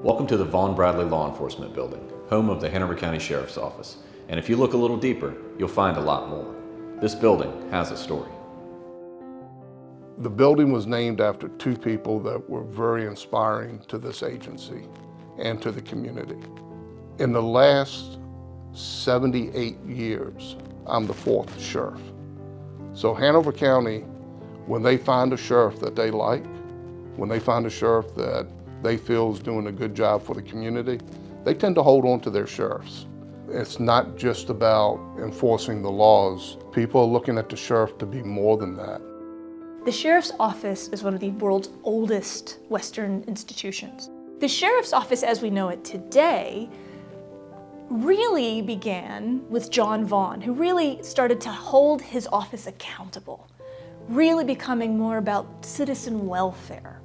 Welcome to the Vaughan-Bradley Law Enforcement Building, home of the Hanover County Sheriff's Office. And if you look a little deeper, you'll find a lot more. This building has a story. The building was named after two people that were very inspiring to this agency and to the community. In the last 78 years, I'm the fourth sheriff. So Hanover County, when they find a sheriff that they like, when they find a sheriff that they feel is doing a good job for the community, they tend to hold on to their sheriffs. It's not just about enforcing the laws. People are looking at the sheriff to be more than that. The Sheriff's Office is one of the world's oldest Western institutions. The Sheriff's Office as we know it today really began with John Vaughan, who really started to hold his office accountable, really becoming more about citizen welfare.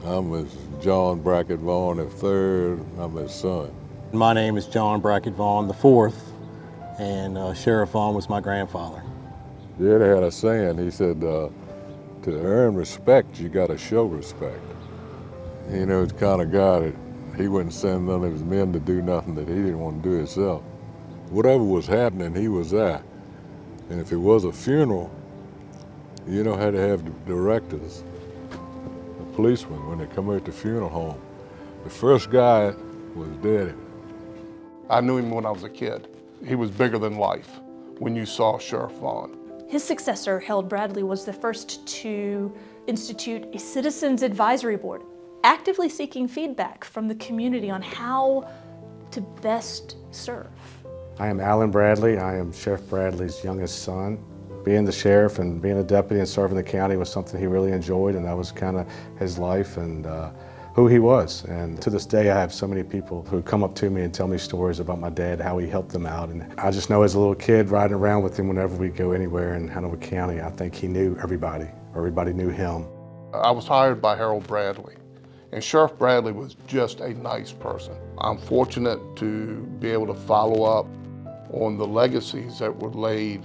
I'm with John Brackett Vaughan III. I'm his son. My name is John Brackett Vaughan IV, and Sheriff Vaughan was my grandfather. Yeah, they had a saying. He said, to earn respect, you got to show respect. You know, he's the kind of guy that he wouldn't send none of his men to do nothing that he didn't want to do himself. Whatever was happening, he was there. And if it was a funeral, you know, had to have the directors, the policemen, when they come out to the funeral home. The first guy was Daddy. I knew him when I was a kid. He was bigger than life when you saw Sheriff Vaughan. His successor, Harold Bradley, was the first to institute a Citizens Advisory Board, actively seeking feedback from the community on how to best serve. I am Alan Bradley. I am Sheriff Bradley's youngest son. Being the sheriff and being a deputy and serving the county was something he really enjoyed, and that was kind of his life and who he was. And to this day, I have so many people who come up to me and tell me stories about my dad, how he helped them out. And I just know as a little kid riding around with him whenever we go anywhere in Hanover County, I think he knew everybody, or everybody knew him. I was hired by Harold Bradley, and Sheriff Bradley was just a nice person. I'm fortunate to be able to follow up on the legacies that were laid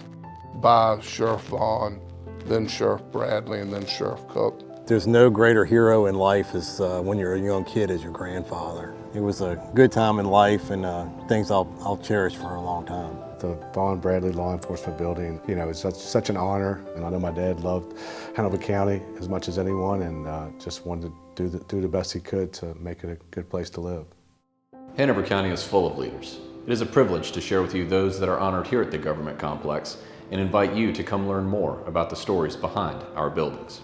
by Sheriff Vaughan, then Sheriff Bradley, and then Sheriff Cook. There's no greater hero in life as when you're a young kid as your grandfather. It was a good time in life and things I'll cherish for a long time. The Vaughan-Bradley Law Enforcement Building, you know, it's such an honor, and I know my dad loved Hanover County as much as anyone, and just wanted to do the best he could to make it a good place to live. Hanover County is full of leaders. It is a privilege to share with you those that are honored here at the government complex and invite you to come learn more about the stories behind our buildings.